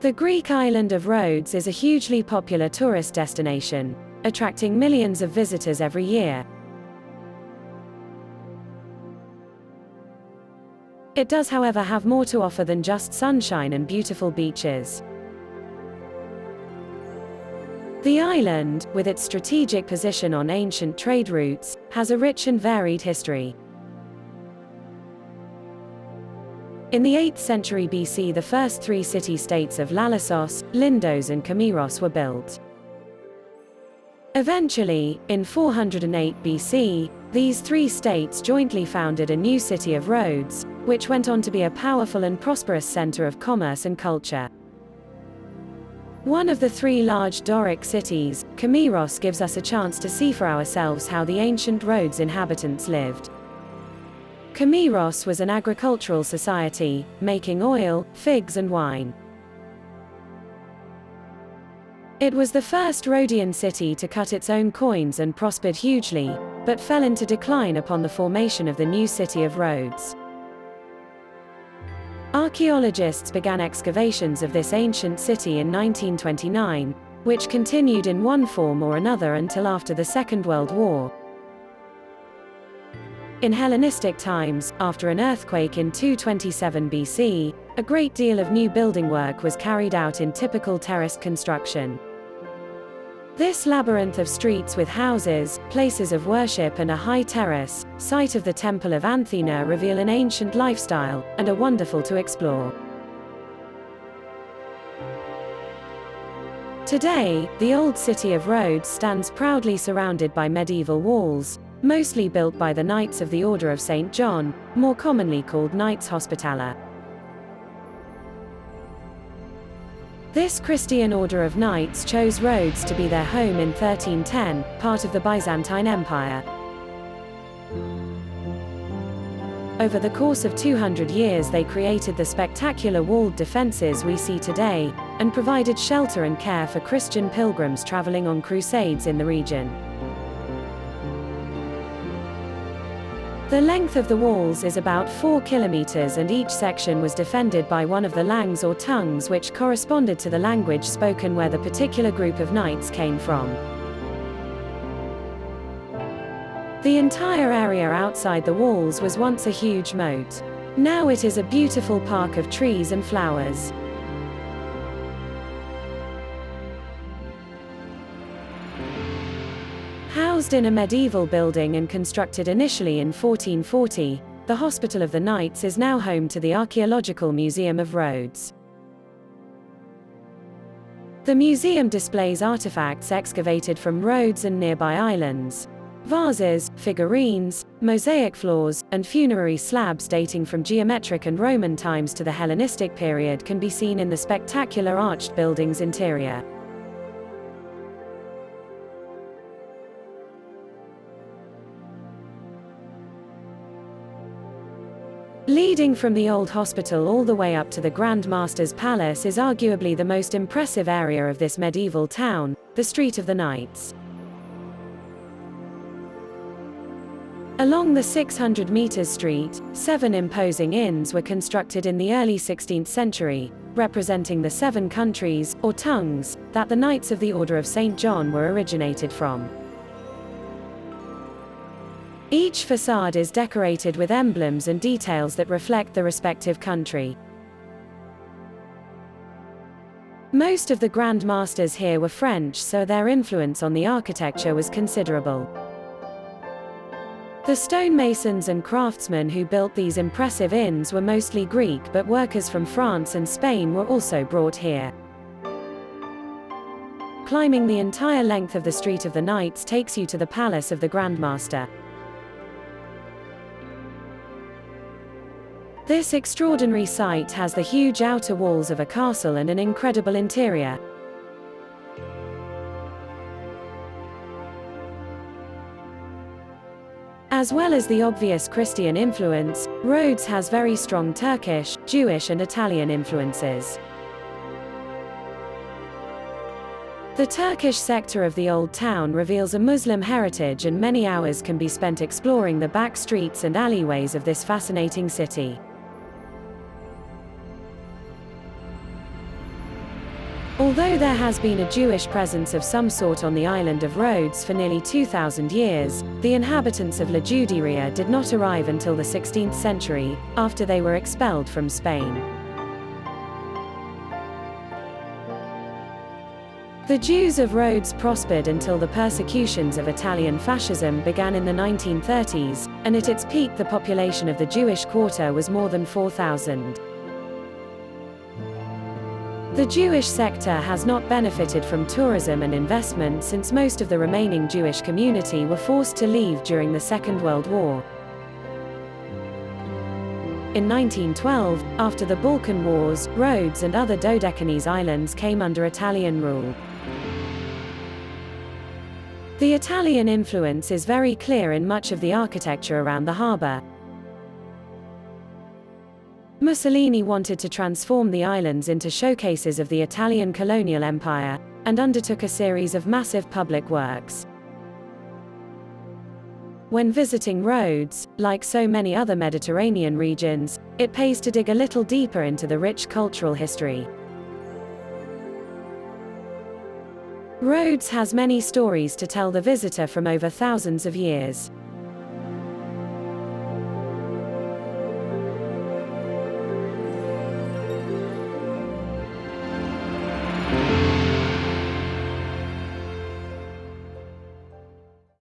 The Greek island of Rhodes is a hugely popular tourist destination, attracting millions of visitors every year. It does, however, have more to offer than just sunshine and beautiful beaches. The island, with its strategic position on ancient trade routes, has a rich and varied history. In the 8th century BC, the first three city-states of Lalassos, Lindos and Camiros were built. Eventually, in 408 BC, these three states jointly founded a new city of Rhodes, which went on to be a powerful and prosperous center of commerce and culture. One of the three large Doric cities, Camiros, gives us a chance to see for ourselves how the ancient Rhodes inhabitants lived. Camiros was an agricultural society, making oil, figs and wine. It was the first Rhodian city to cut its own coins and prospered hugely, but fell into decline upon the formation of the new city of Rhodes. Archaeologists began excavations of this ancient city in 1929, which continued in one form or another until after the Second World War. In Hellenistic times, after an earthquake in 227 BC, a great deal of new building work was carried out in typical terraced construction. This labyrinth of streets with houses, places of worship and a high terrace, site of the Temple of Athena, reveal an ancient lifestyle, and are wonderful to explore. Today, the old city of Rhodes stands proudly surrounded by medieval walls, mostly built by the Knights of the Order of St. John, more commonly called Knights Hospitaller. This Christian order of knights chose Rhodes to be their home in 1310, part of the Byzantine Empire. Over the course of 200 years they created the spectacular walled defenses we see today, and provided shelter and care for Christian pilgrims traveling on crusades in the region. The length of the walls is about 4 kilometers, and each section was defended by one of the langues or tongues which corresponded to the language spoken where the particular group of knights came from. The entire area outside the walls was once a huge moat. Now it is a beautiful park of trees and flowers. Housed in a medieval building and constructed initially in 1440, the Hospital of the Knights is now home to the Archaeological Museum of Rhodes. The museum displays artifacts excavated from Rhodes and nearby islands. Vases, figurines, mosaic floors, and funerary slabs dating from geometric and Roman times to the Hellenistic period can be seen in the spectacular arched building's interior. Leading from the old hospital all the way up to the Grand Master's Palace is arguably the most impressive area of this medieval town, the Street of the Knights. Along the 600-meter street, 7 imposing inns were constructed in the early 16th century, representing the 7 countries, or tongues, that the Knights of the Order of St. John were originated from. Each facade is decorated with emblems and details that reflect the respective country. Most of the Grand Masters here were French, so their influence on the architecture was considerable. The stonemasons and craftsmen who built these impressive inns were mostly Greek, but workers from France and Spain were also brought here. Climbing the entire length of the Street of the Knights takes you to the Palace of the Grand Master. This extraordinary site has the huge outer walls of a castle and an incredible interior. As well as the obvious Christian influence, Rhodes has very strong Turkish, Jewish and Italian influences. The Turkish sector of the Old Town reveals a Muslim heritage, and many hours can be spent exploring the back streets and alleyways of this fascinating city. Although there has been a Jewish presence of some sort on the island of Rhodes for nearly 2,000 years, the inhabitants of La Juderia did not arrive until the 16th century, after they were expelled from Spain. The Jews of Rhodes prospered until the persecutions of Italian fascism began in the 1930s, and at its peak the population of the Jewish quarter was more than 4,000. The Jewish sector has not benefited from tourism and investment since most of the remaining Jewish community were forced to leave during the Second World War. In 1912, after the Balkan Wars, Rhodes and other Dodecanese islands came under Italian rule. The Italian influence is very clear in much of the architecture around the harbour. Mussolini wanted to transform the islands into showcases of the Italian colonial empire, and undertook a series of massive public works. When visiting Rhodes, like so many other Mediterranean regions, it pays to dig a little deeper into the rich cultural history. Rhodes has many stories to tell the visitor from over thousands of years.